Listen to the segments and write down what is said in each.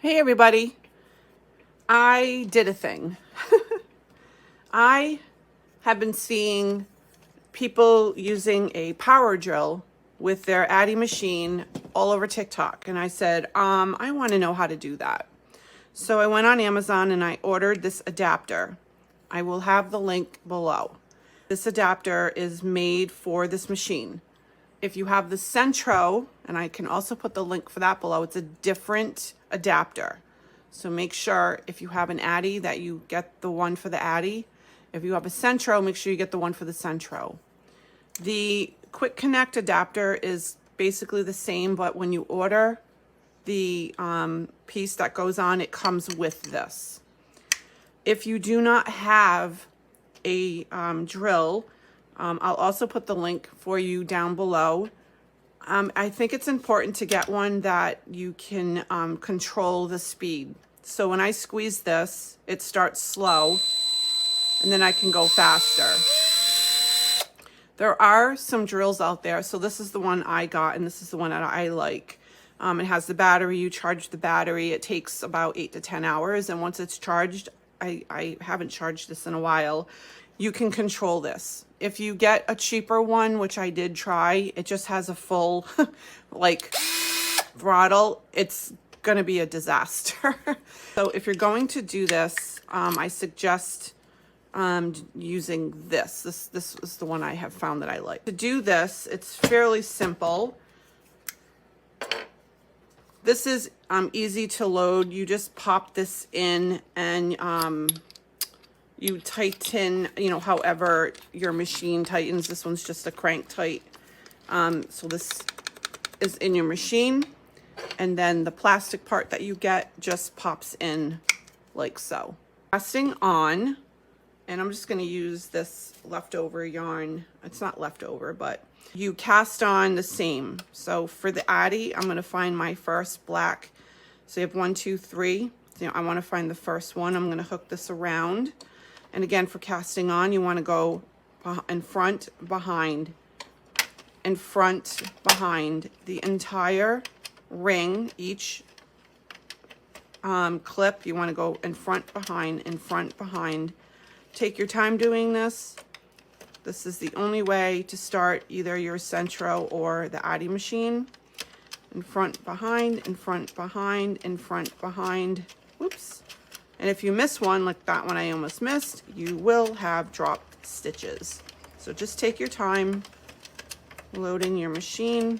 Hey everybody, I did a thing. I have been seeing people using a power drill with their Addi machine all over TikTok. And I said, I want to know how to do that. So I went on Amazon and I ordered this adapter. I will have the link below. This adapter is made for this machine. If you have the Sentro, and I can also put the link for that below, it's a different adapter. So make sure if you have an Addi that you get the one for the Addi. If you have a Sentro, make sure you get the one for the Sentro. The quick connect adapter is basically the same, but when you order the piece that goes on, it comes with this. If you do not have a drill, I'll also put the link for you down below. I think it's important to get one that you can control the speed. So when I squeeze this, it starts slow, and then I can go faster. There are some drills out there. So this is the one I got, and this is the one that I like. It has the battery. You charge the battery. It takes about 8 to 10 hours, and once it's charged, I haven't charged this in a while, you can control this. If you get a cheaper one, which I did try, it just has a full like throttle. It's gonna be a disaster. So if you're going to do this, I suggest using this. This is the one I have found that I like. To do this, it's fairly simple. This is easy to load. You just pop this in and you tighten, however your machine tightens. This one's just a crank tight. So this is in your machine, and then the plastic part that you get just pops in like so. Casting on, and I'm just going to use this leftover yarn. It's not leftover, but you cast on the same. So for the Addi, I'm going to find my first black. So you have 1, 2, 3. I want to find the first one. I'm going to hook this around. And again, for casting on, you want to go in front, behind, in front, behind. The entire ring, each clip, you want to go in front, behind. Take your time doing this. This is the only way to start either your Sentro or the Addi machine. In front, behind, in front, behind, in front, behind. Whoops. And if you miss one, like that one I almost missed, you will have dropped stitches. So just take your time loading your machine.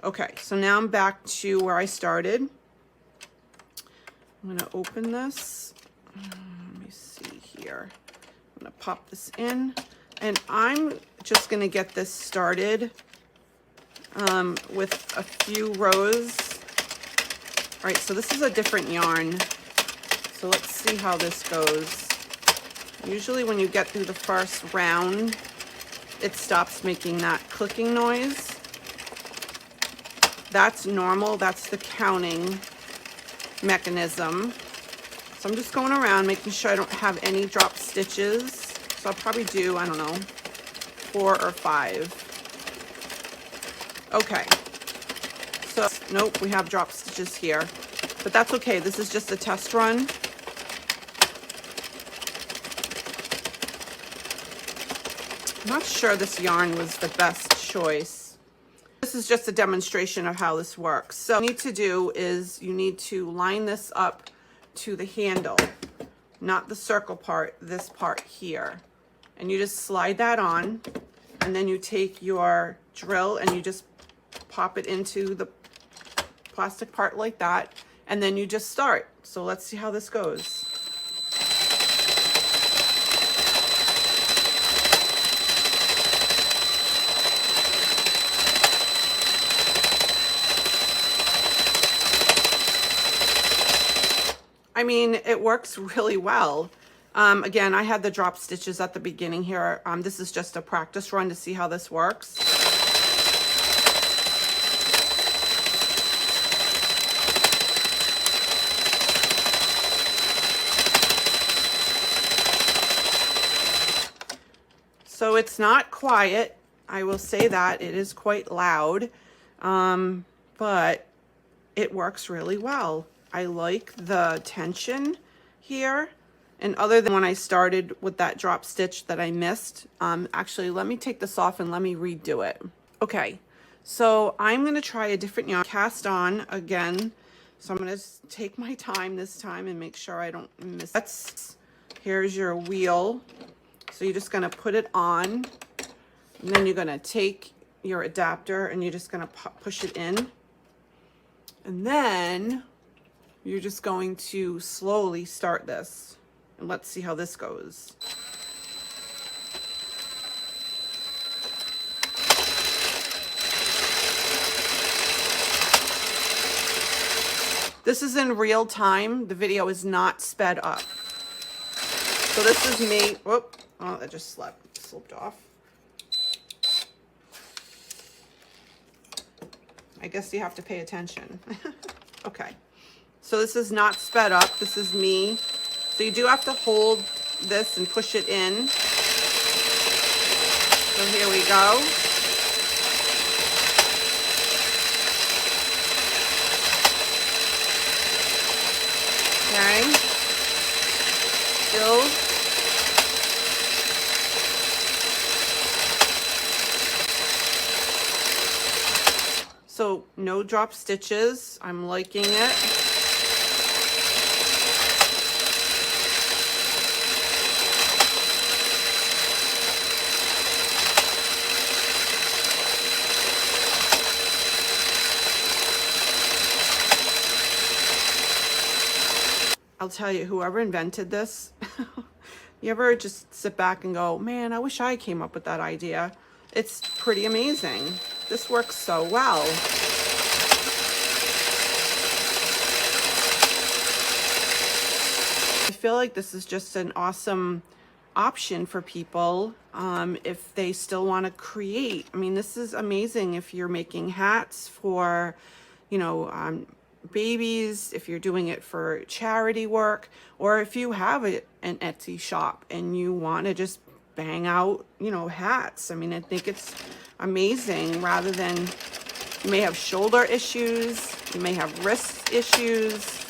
Okay, so now I'm back to where I started. I'm gonna open this. Let me see here. I'm gonna pop this in, and I'm just gonna get this started with a few rows. All right, so this is a different yarn. So let's see how this goes. Usually when you get through the first round, it stops making that clicking noise. That's normal, that's the counting mechanism. So I'm just going around making sure I don't have any drop stitches. So I'll probably do, I don't know, 4 or 5. Okay. So, nope, we have drop stitches here, but that's okay. This is just a test run. I'm not sure this yarn was the best choice. This is just a demonstration of how this works. So what you need to do is you need to line this up to the handle, not the circle part, this part here. And you just slide that on, and then you take your drill and you just pop it into the plastic part like that, and then you just start. So let's see how this goes. I mean, it works really well. Again, I had the drop stitches at the beginning here. This is just a practice run to see how this works. So it's not quiet. I will say that it is quite loud. but it works really well. I like the tension here. And other than when I started with that drop stitch that I missed, actually, let me take this off and let me redo it. Okay, so I'm gonna try a different yarn, cast on again. So I'm gonna take my time this time and make sure I don't miss it. Here's your wheel. So you're just gonna put it on, and then you're gonna take your adapter and you're just gonna push it in. And then you're just going to slowly start this. And let's see how this goes. This is in real time. The video is not sped up. So this is me. Whoop. Oh, that just slipped off. I guess you have to pay attention. Okay. So this is not sped up. This is me. So you do have to hold this and push it in. So here we go. Okay. Still. So no drop stitches. I'm liking it. I'll tell you, whoever invented this, you ever just sit back and go, man, I wish I came up with that idea. It's pretty amazing. This works so well. I feel like this is just an awesome option for people if they still want to create. I mean, this is amazing if you're making hats for, you know, babies, if you're doing it for charity work, or if you have an Etsy shop and you want to just bang out, you know, hats. I mean, I think it's amazing. Rather than, you may have shoulder issues, you may have wrist issues,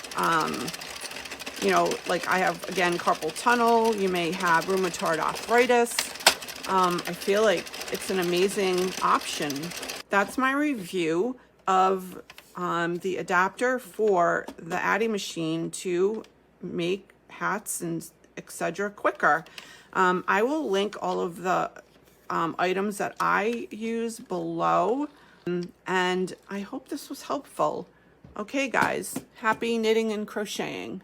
you know, like I have, again, carpal tunnel, you may have rheumatoid arthritis. I feel like it's an amazing option. That's my review of the adapter for the Addi machine to make hats and etc. quicker. I will link all of the items that I use below, and I hope this was helpful. Okay guys, happy knitting and crocheting.